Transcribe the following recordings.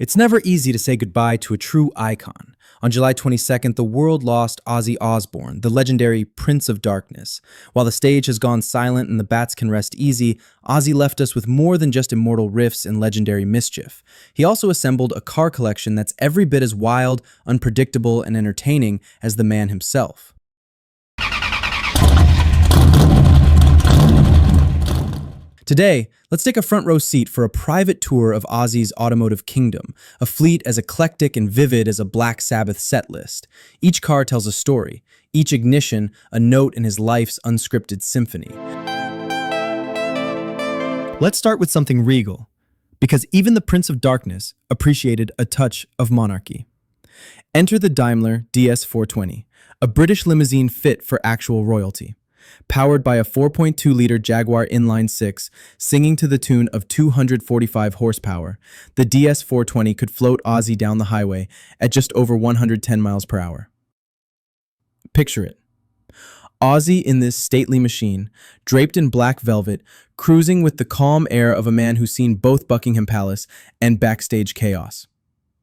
It's never easy to say goodbye to a true icon. On July 22nd, the world lost Ozzy Osbourne, the legendary Prince of Darkness. While the stage has gone silent and the bats can rest easy, Ozzy left us with more than just immortal riffs and legendary mischief. He also assembled a car collection that's every bit as wild, unpredictable, and entertaining as the man himself. Today, let's take a front row seat for a private tour of Ozzy's automotive kingdom, a fleet as eclectic and vivid as a Black Sabbath set list. Each car tells a story, each ignition a note in his life's unscripted symphony. Let's start with something regal, because even the Prince of Darkness appreciated a touch of monarchy. Enter the Daimler DS420, a British limousine fit for actual royalty. Powered by a 4.2-liter Jaguar inline-six, singing to the tune of 245 horsepower, the DS420 could float Ozzy down the highway at just over 110 miles per hour. Picture it. Ozzy in this stately machine, draped in black velvet, cruising with the calm air of a man who's seen both Buckingham Palace and backstage chaos.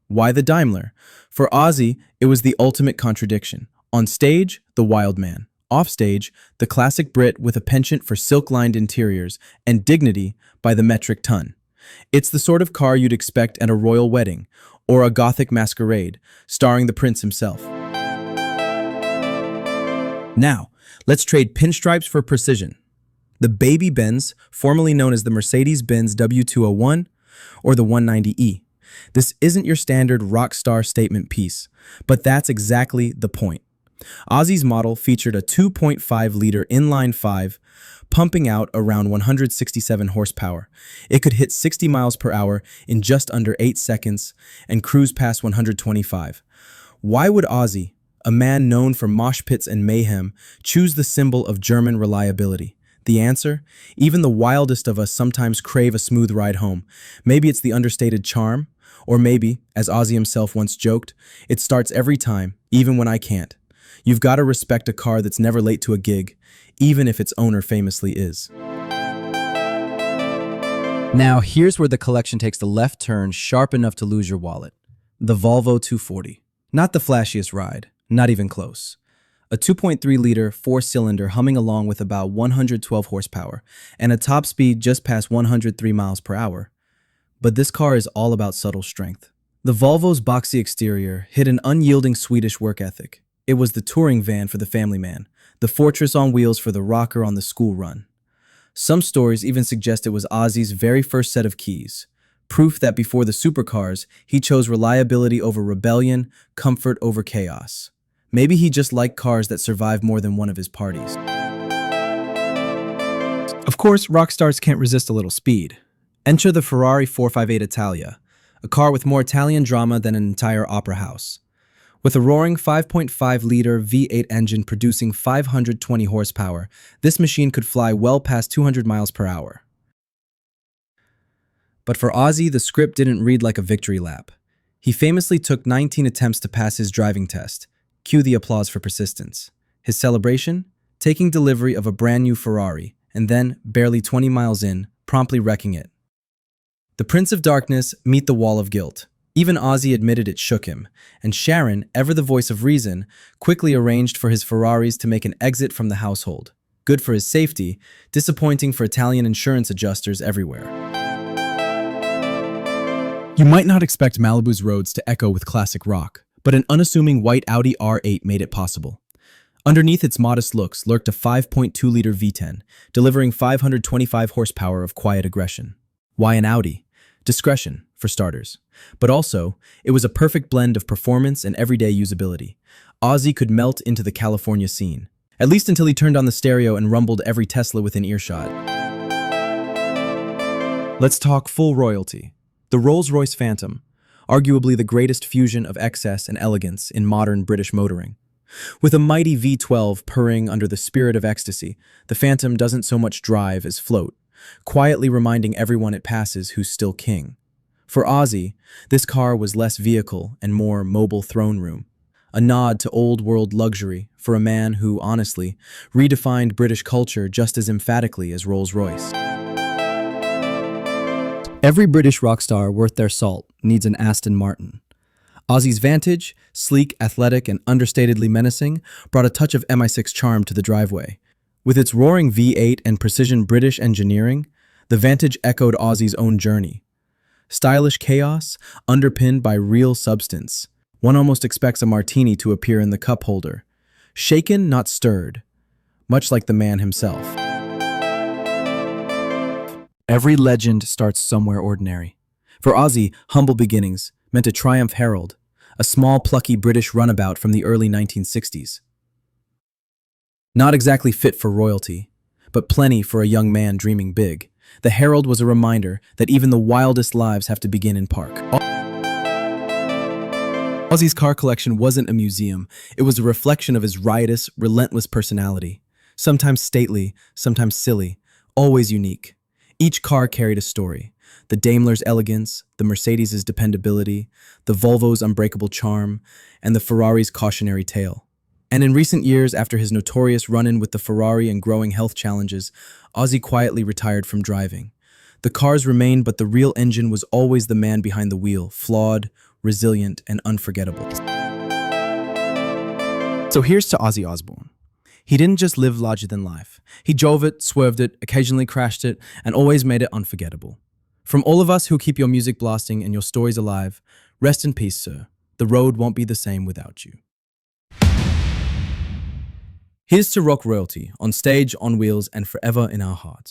Why the Daimler? For Ozzy, it was the ultimate contradiction. On stage, the wild man. Offstage, the classic Brit with a penchant for silk-lined interiors and dignity by the metric ton. It's the sort of car you'd expect at a royal wedding or a gothic masquerade, starring the prince himself. Now, let's trade pinstripes for precision. The baby Benz, formerly known as the Mercedes-Benz W201 or the 190E. This isn't your standard rockstar statement piece, but that's exactly the point. Ozzy's model featured a 2.5-liter inline-5, pumping out around 167 horsepower. It could hit 60 miles per hour in just under 8 seconds and cruise past 125. Why would Ozzy, a man known for mosh pits and mayhem, choose the symbol of German reliability? The answer? Even the wildest of us sometimes crave a smooth ride home. Maybe it's the understated charm, or maybe, as Ozzy himself once joked, it starts every time, even when I can't. You've got to respect a car that's never late to a gig, even if its owner famously is. Now, here's where the collection takes the left turn sharp enough to lose your wallet. The Volvo 240. Not the flashiest ride, not even close. A 2.3-liter, four-cylinder humming along with about 112 horsepower and a top speed just past 103 miles per hour. But this car is all about subtle strength. The Volvo's boxy exterior hid an unyielding Swedish work ethic. It was the touring van for the family man, the fortress on wheels for the rocker on the school run. Some stories even suggest it was Ozzy's very first set of keys, proof that before the supercars, he chose reliability over rebellion, comfort over chaos. Maybe he just liked cars that survived more than one of his parties. Of course, rock stars can't resist a little speed. Enter the Ferrari 458 Italia, a car with more Italian drama than an entire opera house. With a roaring 5.5-liter V8 engine producing 520 horsepower, this machine could fly well past 200 miles per hour. But for Ozzy, the script didn't read like a victory lap. He famously took 19 attempts to pass his driving test. Cue the applause for persistence. His celebration? Taking delivery of a brand new Ferrari, and then, barely 20 miles in, promptly wrecking it. The Prince of Darkness meet the wall of guilt. Even Ozzy admitted it shook him, and Sharon, ever the voice of reason, quickly arranged for his Ferraris to make an exit from the household. Good for his safety, disappointing for Italian insurance adjusters everywhere. You might not expect Malibu's roads to echo with classic rock, but an unassuming white Audi R8 made it possible. Underneath its modest looks lurked a 5.2-liter V10, delivering 525 horsepower of quiet aggression. Why an Audi? Discretion, for starters. But also, it was a perfect blend of performance and everyday usability. Ozzy could melt into the California scene, at least until he turned on the stereo and rumbled every Tesla within earshot. Let's talk full royalty. The Rolls-Royce Phantom, arguably the greatest fusion of excess and elegance in modern British motoring. With a mighty V12 purring under the spirit of ecstasy, the Phantom doesn't so much drive as float, quietly reminding everyone it passes who's still king. For Ozzy, this car was less vehicle and more mobile throne room, a nod to old-world luxury for a man who, honestly, redefined British culture just as emphatically as Rolls-Royce. Every British rock star worth their salt needs an Aston Martin. Ozzy's Vantage, sleek, athletic, and understatedly menacing, brought a touch of MI6 charm to the driveway. With its roaring V8 and precision British engineering, the Vantage echoed Ozzy's own journey. Stylish chaos, underpinned by real substance. One almost expects a martini to appear in the cup holder. Shaken, not stirred. Much like the man himself. Every legend starts somewhere ordinary. For Ozzy, humble beginnings meant a Triumph Herald, a small, plucky British runabout from the early 1960s. Not exactly fit for royalty, but plenty for a young man dreaming big. The Herald was a reminder that even the wildest lives have to begin in park. Ozzy's car collection wasn't a museum. It was a reflection of his riotous, relentless personality. Sometimes stately, sometimes silly, always unique. Each car carried a story. The Daimler's elegance, the Mercedes' dependability, the Volvo's unbreakable charm, and the Ferrari's cautionary tale. And in recent years, after his notorious run-in with the Ferrari and growing health challenges, Ozzy quietly retired from driving. The cars remained, but the real engine was always the man behind the wheel, flawed, resilient, and unforgettable. So here's to Ozzy Osbourne. He didn't just live larger than life. He drove it, swerved it, occasionally crashed it, and always made it unforgettable. From all of us who keep your music blasting and your stories alive, rest in peace, sir. The road won't be the same without you. Here's to rock royalty, on stage, on wheels, and forever in our hearts.